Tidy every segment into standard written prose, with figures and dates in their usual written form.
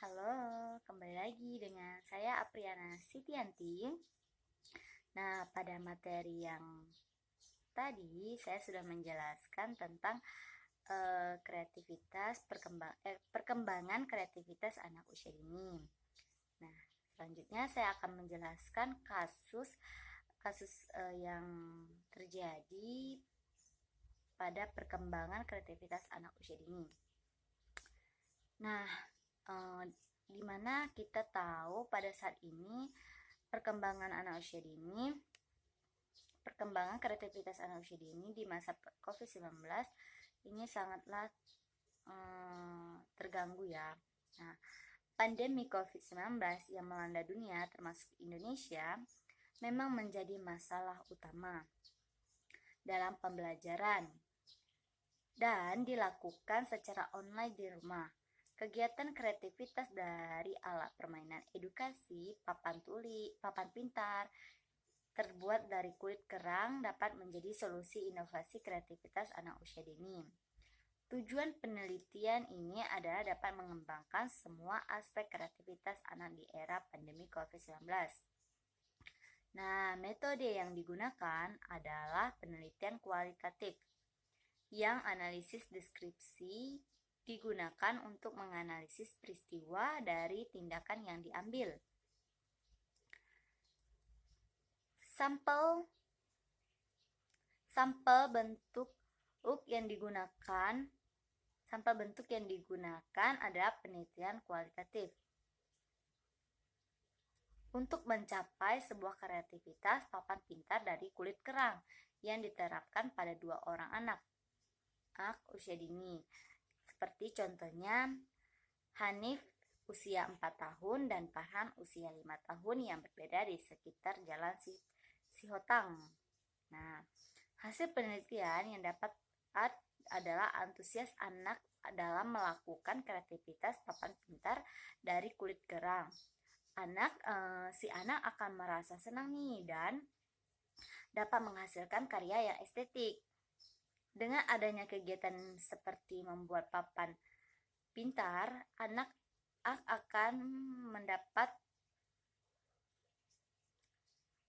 Halo, kembali lagi dengan saya Apriana Sitianti. Nah, pada materi yang tadi saya sudah menjelaskan tentang perkembangan kreativitas anak usia dini. Nah, selanjutnya saya akan menjelaskan kasus kasus yang terjadi pada perkembangan kreativitas anak usia dini. Nah, di mana kita tahu pada saat ini perkembangan kreativitas anak usia dini di masa COVID-19 ini sangatlah terganggu ya. Nah, pandemi COVID-19 yang melanda dunia termasuk Indonesia memang menjadi masalah utama dalam pembelajaran dan dilakukan secara online di rumah. Kegiatan kreativitas dari alat permainan edukasi, papan tuli, papan pintar, terbuat dari kulit kerang dapat menjadi solusi inovasi kreativitas anak usia dini. Tujuan penelitian ini adalah dapat mengembangkan semua aspek kreativitas anak di era pandemi COVID-19. Nah, metode yang digunakan adalah penelitian kualitatif, yang analisis deskripsi digunakan untuk menganalisis peristiwa dari tindakan yang diambil. Sampel bentuk yang digunakan adalah penelitian kualitatif untuk mencapai sebuah kreativitas papan pintar dari kulit kerang yang diterapkan pada 2 orang anak usia dini. Seperti contohnya Hanif usia 4 tahun dan Farhan usia 5 tahun yang berbeda di sekitar jalan Sihotang. Nah, hasil penelitian yang dapat adalah antusias anak dalam melakukan kreativitas papan pintar dari kulit kerang. Si anak akan merasa senang nih dan dapat menghasilkan karya yang estetik. Dengan adanya kegiatan seperti membuat papan pintar, anak akan mendapat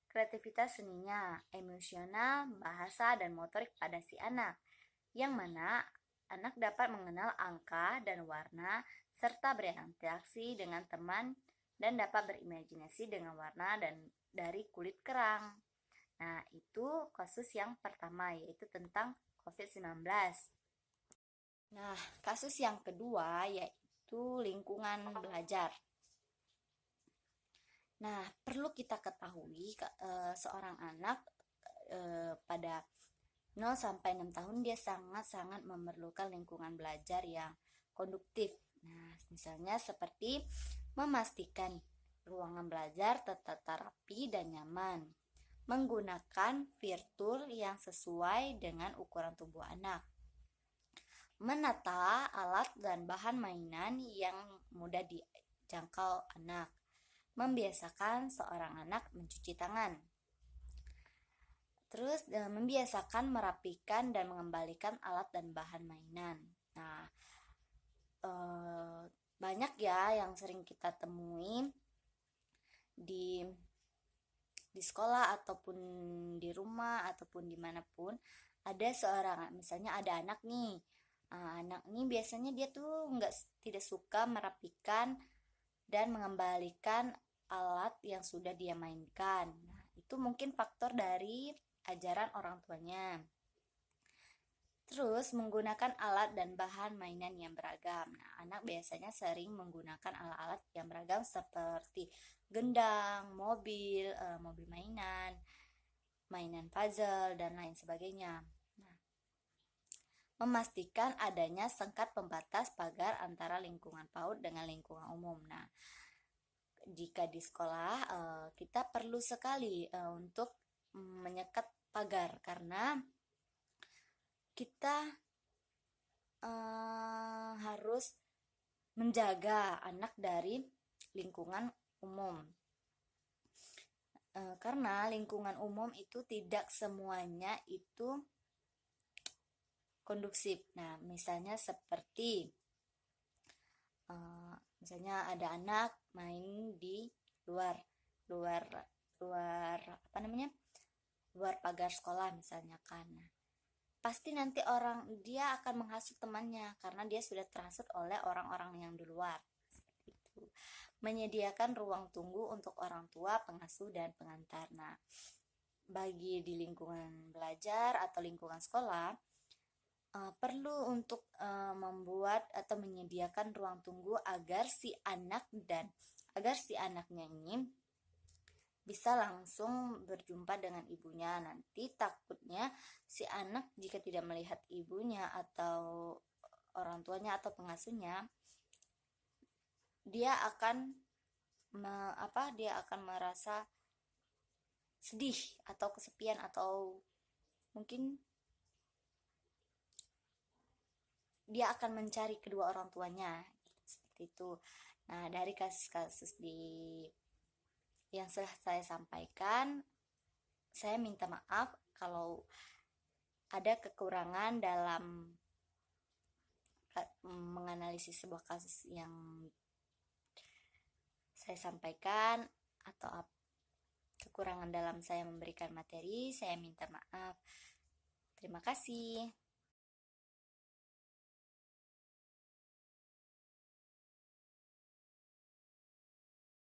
kreativitas seninya, emosional, bahasa, dan motorik pada si anak, yang mana anak dapat mengenal angka dan warna, serta berinteraksi dengan teman, dan dapat berimajinasi dengan warna dan dari kulit kerang. Nah, itu kasus yang pertama, yaitu tentang COVID-19. Nah, kasus yang kedua yaitu lingkungan belajar. Nah, perlu kita ketahui seorang anak pada 0 sampai 6 tahun dia sangat-sangat memerlukan lingkungan belajar yang konduktif. Nah, misalnya seperti memastikan ruangan belajar tertata rapi dan nyaman, menggunakan fitur yang sesuai dengan ukuran tubuh anak, menata alat dan bahan mainan yang mudah dijangkau anak, membiasakan seorang anak mencuci tangan, terus membiasakan merapikan dan mengembalikan alat dan bahan mainan. Nah, banyak ya yang sering kita temui di sekolah ataupun di rumah ataupun dimanapun, ada seorang, misalnya ada anak nih, anak ini biasanya dia tuh tidak suka merapikan dan mengembalikan alat yang sudah dia mainkan. Nah, itu mungkin faktor dari ajaran orang tuanya. Terus menggunakan alat dan bahan mainan yang beragam. Nah, anak biasanya sering menggunakan alat-alat yang beragam seperti gendang, mobil mainan, mainan puzzle, dan lain sebagainya. Nah, memastikan adanya sekat pembatas pagar antara lingkungan PAUD dengan lingkungan umum. Nah, jika di sekolah kita perlu sekali untuk menyekat pagar, karena kita harus menjaga anak dari lingkungan umum, karena lingkungan umum itu tidak semuanya itu kondusif. Nah, misalnya seperti Misalnya ada anak main di luar luar luar apa namanya, luar pagar sekolah misalnya kan. Nah, pasti nanti dia akan menghasut temannya karena dia sudah terhasut oleh orang-orang yang di luar. Seperti itu. Menyediakan ruang tunggu untuk orang tua, pengasuh, dan pengantar. Nah, bagi di lingkungan belajar atau lingkungan sekolah, perlu untuk membuat atau menyediakan ruang tunggu agar si anaknya ini bisa langsung berjumpa dengan ibunya. Nanti takutnya si anak jika tidak melihat ibunya atau orang tuanya atau pengasuhnya, dia akan dia akan merasa sedih atau kesepian, atau mungkin dia akan mencari kedua orang tuanya, seperti itu. Nah, dari kasus-kasus yang sudah saya sampaikan, saya minta maaf kalau ada kekurangan dalam menganalisis sebuah kasus yang saya sampaikan, atau kekurangan dalam saya memberikan materi. Saya minta maaf. Terima kasih.